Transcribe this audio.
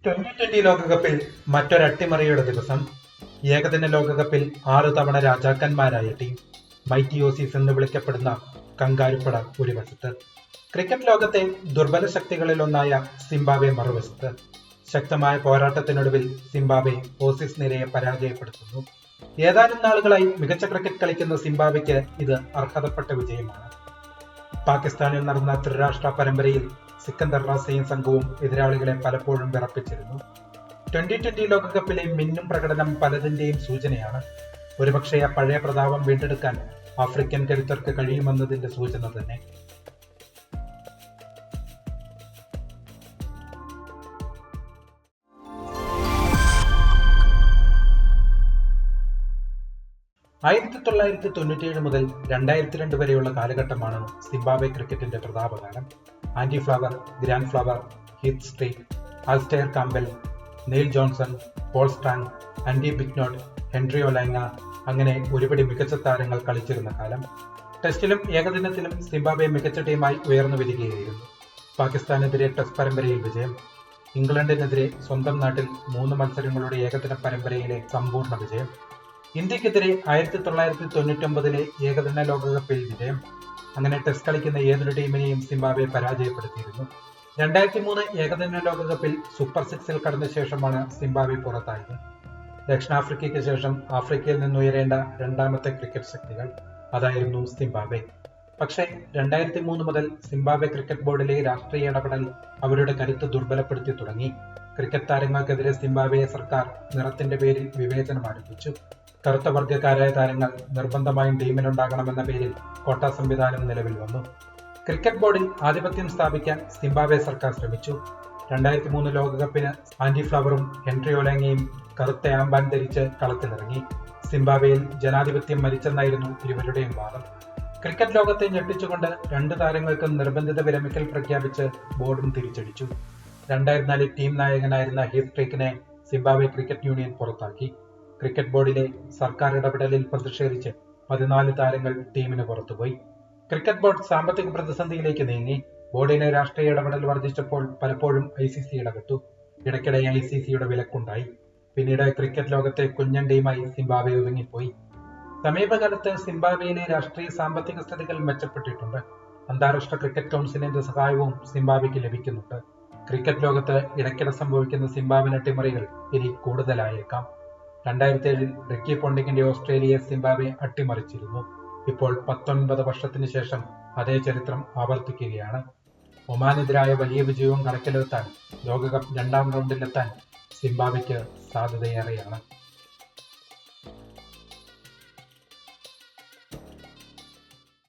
2020 ലോകകപ്പിൽ മറ്റൊരു അട്ടിമറിയുടെ ദിവസം. ഏകദിന ലോകകപ്പിൽ 6 തവണ രാജാക്കന്മാരായ ടീം, മൈറ്റി ഓസീസ് എന്ന് വിളിക്കപ്പെടുന്ന കങ്കാരുപ്പട ഒരു വശത്ത്, ക്രിക്കറ്റ് ലോകത്തെ ദുർബല ശക്തികളിലൊന്നായ സിംബാബ്വെ മറുവശത്ത്. ശക്തമായ പോരാട്ടത്തിനൊടുവിൽ സിംബാബ്വെ ഓസീസ് നിരയെ പരാജയപ്പെടുത്തുന്നു. ഏതാനും നാളുകളായി മികച്ച ക്രിക്കറ്റ് കളിക്കുന്ന സിംബാബ്വെക്ക് ഇത് അർഹതപ്പെട്ട വിജയമാണ്. പാകിസ്ഥാനിൽ നടന്ന ത്രിരാഷ്ട്ര പരമ്പരയിൽ സിക്കന്ദർ റാസയും സംഘവും എതിരാളികളെ പലപ്പോഴും വിറപ്പിച്ചിരുന്നു. 2020 ലോകകപ്പിലെ മിന്നും പ്രകടനം പലതിന്റെയും സൂചനയാണ്. ഒരുപക്ഷെ ആ പഴയ പ്രതാപം വീണ്ടെടുക്കാൻ ആഫ്രിക്കൻ കരുത്തർക്ക് കഴിയുമെന്നതിന്റെ സൂചന തന്നെ. ആയിരത്തി 1997 മുതൽ 2002 വരെയുള്ള കാലഘട്ടമാണ് സിംബാബ്വെ ക്രിക്കറ്റിന്റെ പ്രതാപകാലം. Andy Flower, Grant Flower, Heath Streak, Alistair Campbell, Neil Johnson, Paul Strang, Andy Blignaut, Henry Olonga, അങ്ങനെ ഒരുപടി മികച്ച താരങ്ങൾ കളിച്ചിരുന്ന കാലം. ടെസ്റ്റിലും ഏകദിനത്തിലും സിംബാബ്വെ മികച്ച ടീമായി ഉയർന്നു വരികയായിരുന്നു. പാകിസ്ഥാനെതിരെ ടെസ്റ്റ് പരമ്പരയിൽ വിജയം, ഇംഗ്ലണ്ടിനെതിരെ സ്വന്തം നാട്ടിൽ 3 മത്സരങ്ങളുടെ ഏകദിന പരമ്പരയിലെ സമ്പൂർണ്ണ വിജയം, ഇന്ത്യക്കെതിരെ 1999 ഏകദിന ലോകകപ്പിൽ വിജയം. അങ്ങനെ ടെസ്റ്റ് കളിക്കുന്ന ഏതൊരു ടീമിനെയും സിംബാബ്വെ പരാജയപ്പെടുത്തിയിരുന്നു. 2003 ഏകദിന ലോകകപ്പിൽ സൂപ്പർ 6-ൽ കടന്ന ശേഷമാണ് സിംബാബ്വെ പുറത്തായത്. ദക്ഷിണാഫ്രിക്കയ്ക്ക് ശേഷം ആഫ്രിക്കയിൽ നിന്നുയരേണ്ട രണ്ടാമത്തെ ക്രിക്കറ്റ് ശക്തികൾ, അതായിരുന്നു സിംബാബ്വെ. പക്ഷേ 2003 മുതൽ സിംബാബ്വെ ക്രിക്കറ്റ് ബോർഡിലെ രാഷ്ട്രീയ ഇടപെടൽ അവരുടെ കരുത്ത് ദുർബലപ്പെടുത്തി തുടങ്ങി. ക്രിക്കറ്റ് താരങ്ങൾക്കെതിരെ സിംബാബ്വെ സർക്കാർ നിറത്തിന്റെ പേരിൽ വിവേചനം ആരംഭിച്ചു. കറുത്ത വർഗ്ഗക്കാരായ താരങ്ങൾ നിർബന്ധമായും ടീമിലുണ്ടാകണമെന്ന പേരിൽ കോട്ട സംവിധാനം നിലവിൽ വന്നു. ക്രിക്കറ്റ് ബോർഡിൽ ആധിപത്യം സ്ഥാപിക്കാൻ സിംബാബ്വെ സർക്കാർ ശ്രമിച്ചു. 2003 ലോകകപ്പിന് ആൻഡി ഫ്ലവറും ഹെൻറി ഒലാങ്ങയും കറുത്ത ആംബാൻ ധരിച്ച് കളത്തിലിറങ്ങി. സിംബാബ്വെയിൽ ജനാധിപത്യം മരിച്ചെന്നായിരുന്നു ഇരുവരുടെയും വാദം. ക്രിക്കറ്റ് ലോകത്തെ ഞെട്ടിച്ചുകൊണ്ട് 2 താരങ്ങൾക്കും നിർബന്ധിത വിരമിക്കൽ പ്രഖ്യാപിച്ച് ബോർഡും തിരിച്ചടിച്ചു. 2004 ടീം നായകനായിരുന്ന ഹീത്ത് സ്ട്രീക്കിനെ സിംബാബ്വെ ക്രിക്കറ്റ് യൂണിയൻ പുറത്താക്കി. ക്രിക്കറ്റ് ബോർഡിലെ സർക്കാർ ഇടപെടലിൽ പ്രതിഷേധിച്ച് 14 താരങ്ങൾ ടീമിന് പുറത്തുപോയി. ക്രിക്കറ്റ് ബോർഡ് സാമ്പത്തിക പ്രതിസന്ധിയിലേക്ക് നീങ്ങി. ബോർഡിലെ രാഷ്ട്രീയ ഇടപെടൽ വർദ്ധിച്ചപ്പോൾ പലപ്പോഴും ICC ഇടപെട്ടു. ഇടയ്ക്കിടെ ICCയുടെ വിലക്കുണ്ടായി. പിന്നീട് ക്രിക്കറ്റ് ലോകത്തെ കുഞ്ഞൻ ടീമായി സിംബാബ്വെ ഒതുങ്ങിപ്പോയി. സമീപകാലത്ത് സിംബാബ്വെയിലെ രാഷ്ട്രീയ സാമ്പത്തിക സ്ഥിതികൾ മെച്ചപ്പെട്ടിട്ടുണ്ട്. അന്താരാഷ്ട്ര ക്രിക്കറ്റ് കൗൺസിലിന്റെ സഹായവും സിംബാബ്വെക്ക് ലഭിക്കുന്നുണ്ട്. ക്രിക്കറ്റ് ലോകത്ത് ഇടയ്ക്കിടെ സംഭവിക്കുന്ന സിംബാബ്വെ അട്ടിമറികൾ ഇനി കൂടുതലായേക്കാം. 2007 റിക്കി പോണ്ടിങ്ങിന്റെ ഓസ്ട്രേലിയയെ സിംബാബ്വെ അട്ടിമറിച്ചിരുന്നു. ഇപ്പോൾ 19 വർഷത്തിന് ശേഷം അതേ ചരിത്രം ആവർത്തിക്കുകയാണ്. ഒമാനെതിരായ വലിയ വിജയവും കണക്കിലെടുത്താൽ ലോകകപ്പ് 2ാം റൗണ്ടിലെത്താൻ സിംബാബ്വെക്ക് സാധ്യതയേറെയാണ്.